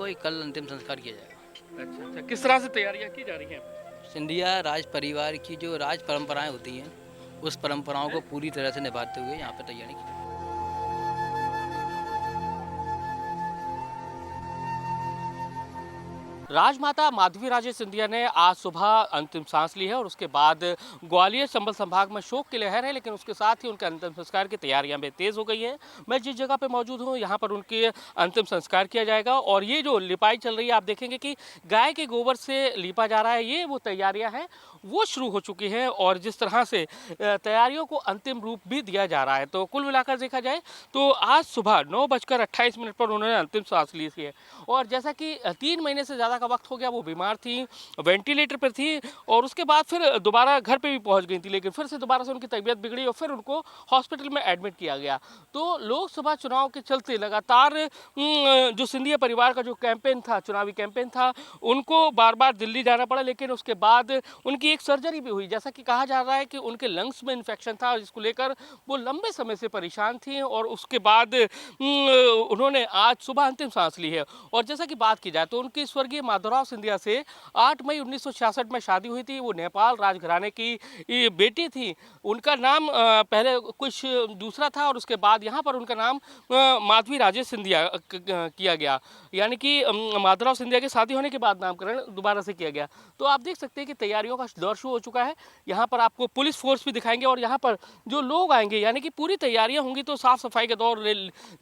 को कल अंतिम संस्कार किया जाएगा। अच्छा अच्छा, किस तरह से तैयारियां की जा रही हैं? सिंधिया राज परिवार की जो राज परंपराएं होती हैं, उस परंपराओं को पूरी तरह से निभाते हुए यहाँ पर तैयारी की जाएगी। राजमाता माधवी राजे सिंधिया ने आज सुबह अंतिम सांस ली है और उसके बाद ग्वालियर चंबल संभाग में शोक की लहर है, लेकिन उसके साथ ही उनके अंतिम संस्कार की तैयारियां भी तेज हो गई है। मैं जिस जगह पे मौजूद हूं यहाँ पर उनके अंतिम संस्कार किया जाएगा और ये जो लिपाई चल रही है, आप देखेंगे कि गाय के गोबर से लिपा जा रहा है। ये वो तैयारियां हैं वो शुरू हो चुकी हैं और जिस तरह से तैयारियों को अंतिम रूप भी दिया जा रहा है, तो कुल मिलाकर देखा जाए तो आज सुबह 9:28 पर उन्होंने अंतिम सांस ली है। और जैसा कि 3 महीने से ज़्यादा का वक्त हो गया वो बीमार थी, वेंटिलेटर पर थी और उसके बाद फिर दोबारा घर पे भी पहुंच गई थी, लेकिन फिर से दोबारा से उनकी तबीयत बिगड़ी और फिर उनको हॉस्पिटल में एडमिट किया गया। तो लोकसभा चुनाव के चलते लगातार जो सिंधिया परिवार का जो कैंपेन था, चुनावी कैंपेन था, उनको बार बार दिल्ली जाना पड़ा, लेकिन उसके बाद उनकी एक सर्जरी भी हुई। जैसा कि कहा जा रहा है कि उनके लंग्स में इन्फेक्शन था, जिसको लेकर वो लंबे समय से परेशान थी और उसके बाद उन्होंने आज सुबह अंतिम सांस ली है। और जैसा कि बात की जाए तो उनकी स्वर्गीय माधवराव सिंधिया से 8 मई 1966 में शादी हुई थी। वो नेपाल राजघराने की ये बेटी थी। उनका नाम पहले कुछ दूसरा था और उसके बाद यहाँ पर उनका नाम माधवी राजे सिंधिया किया गया, यानी कि माधवराव सिंधिया के शादी होने के बाद नामकरण दोबारा से किया गया। तो आप देख सकते हैं कि तैयारियों का दौर शुरू हो चुका है। यहाँ पर आपको पुलिस फोर्स भी दिखाएंगे और यहाँ पर जो लोग आएंगे, यानी कि पूरी तैयारियां होंगी। तो साफ सफाई का दौर,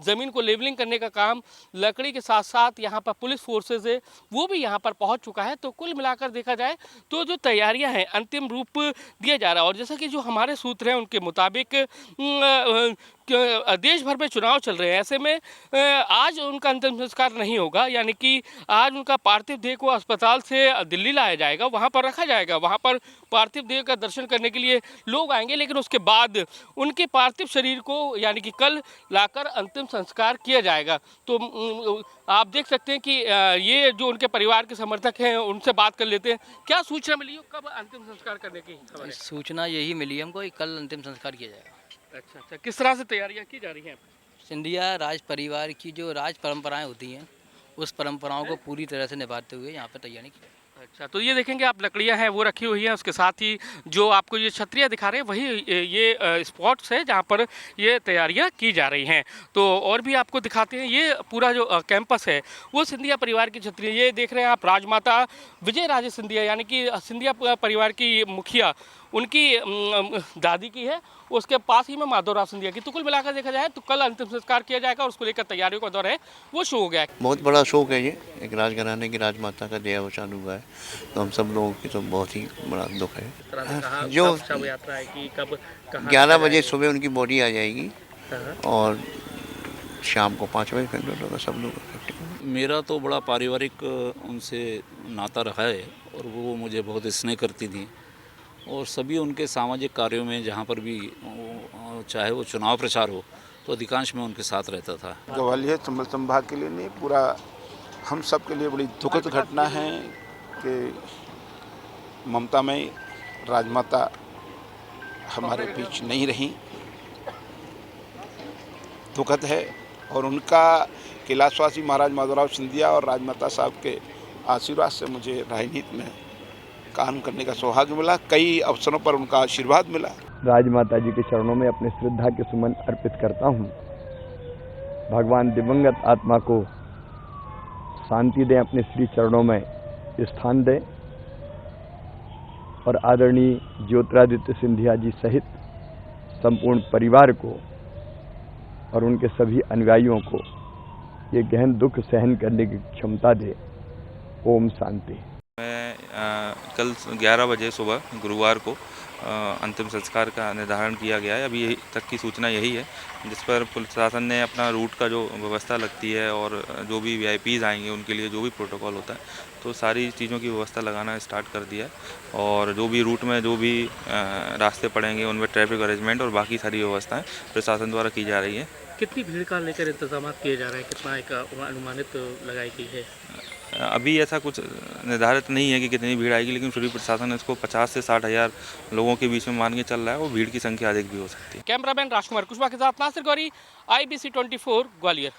जमीन को लेवलिंग करने का काम, लकड़ी के साथ साथ यहाँ पर पुलिस फोर्सेज है वो भी यहाँ पर पहुँच चुका है। तो कुल मिलाकर देखा जाए तो जो तैयारियां हैं अंतिम रूप दिया जा रहा है। और जैसा कि जो हमारे सूत्र हैं उनके मुताबिक देश भर में चुनाव चल रहे हैं, ऐसे में आज उनका अंतिम संस्कार नहीं होगा, यानी कि आज उनका पार्थिव देह को अस्पताल से दिल्ली लाया जाएगा, वहाँ पर रखा जाएगा। वहाँ पर पार्थिव देह का दर्शन करने के लिए लोग आएंगे, लेकिन उसके बाद उनके पार्थिव शरीर को यानी कि कल लाकर अंतिम संस्कार किया जाएगा। तो आप देख सकते हैं कि ये जो उनके परिवार के समर्थक हैं उनसे बात कर लेते हैं। क्या सूचना मिली हो, कब अंतिम संस्कार करने की खबर है? सूचना यही मिली हमको कि कल अंतिम संस्कार किया जाएगा। अच्छा अच्छा, किस तरह से तैयारियां की जा रही हैं? सिंधिया राज परिवार की जो राज परंपराएं होती हैं, उस परंपराओं को पूरी तरह से निभाते हुए यहाँ पर तैयारी की जाएगी। अच्छा, तो ये देखेंगे आप लकड़ियां हैं वो रखी हुई हैं, उसके साथ ही जो आपको ये छतरियां दिखा रहे हैं वही ये स्पॉट्स है जहां पर ये तैयारियां की जा रही हैं। तो और भी आपको दिखाते हैं, ये पूरा जो कैंपस है वो सिंधिया परिवार की छतरी है। ये देख रहे हैं आप, राजमाता विजय राजे सिंधिया यानी कि सिंधिया परिवार की मुखिया उनकी दादी की है, उसके पास ही में माधवराव सिंधिया की। तो कुल मिलाकर देखा जाए तो कल अंतिम संस्कार किया जाएगा और उसको लेकर तैयारियों का दौर है वो शुरू हो गया है। बहुत बड़ा शौक है ये, एक राजघराने की राजमाता का देहावसान हुआ है, तो हम सब लोगों की तो बहुत ही बड़ा दुख है। जो 11 बजे सुबह उनकी बॉडी आ जाएगी और शाम को 5 बजे फिर होगा सब लोग। मेरा तो बड़ा पारिवारिक उनसे नाता रहा है और वो मुझे बहुत स्नेह करती थी और सभी उनके सामाजिक कार्यों में जहाँ पर भी चाहे वो चुनाव प्रचार हो तो अधिकांश में उनके साथ रहता था। ग्वालियर चंबल संभाग के लिए नहीं, पूरा हम सब के लिए बड़ी दुखद घटना है कि ममतामयी राजमाता हमारे बीच नहीं रही। दुखद है और उनका कैलाशवासी महाराज माधवराव सिंधिया और राजमाता साहब के आशीर्वाद से मुझे राजनीति में काम करने का सौभाग्य मिला, कई अवसरों पर उनका आशीर्वाद मिला। राजमाता जी के चरणों में अपने श्रद्धा के सुमन अर्पित करता हूँ। भगवान दिवंगत आत्मा को शांति दें, अपने श्री चरणों में स्थान दें और आदरणीय ज्योतिरादित्य सिंधिया जी सहित संपूर्ण परिवार को और उनके सभी अनुयायियों को ये गहन दुख सहन करने की क्षमता दे। ओम शांति। मैं कल 11 बजे सुबह गुरुवार को अंतिम संस्कार का निर्धारण किया गया है। अभी यही तक की सूचना यही है, जिस पर पुलिस प्रशासन ने अपना रूट का जो व्यवस्था लगती है और जो भी वीआईपीज़ आएंगे उनके लिए जो भी प्रोटोकॉल होता है, तो सारी चीज़ों की व्यवस्था लगाना स्टार्ट कर दिया है। और जो भी रूट में जो भी रास्ते पड़ेंगे उनमें ट्रैफिक अरेंजमेंट और बाकी सारी व्यवस्थाएँ प्रशासन द्वारा की जा रही है। कितनी भीड़ का लेकर इंतजाम किए जा रहे हैं, कितना एक अनुमानित लगाई गई है? अभी ऐसा कुछ निर्धारित नहीं है कि कितनी भीड़ आएगी, लेकिन फिर भी प्रशासन इसको 50 से 60 हज़ार लोगों के बीच में मान के चल रहा है और भीड़ की संख्या अधिक भी हो सकती है। कैमरामैन राजकुमार कुशवाहा के साथ नासिर गौरी, IBC 24 ग्वालियर।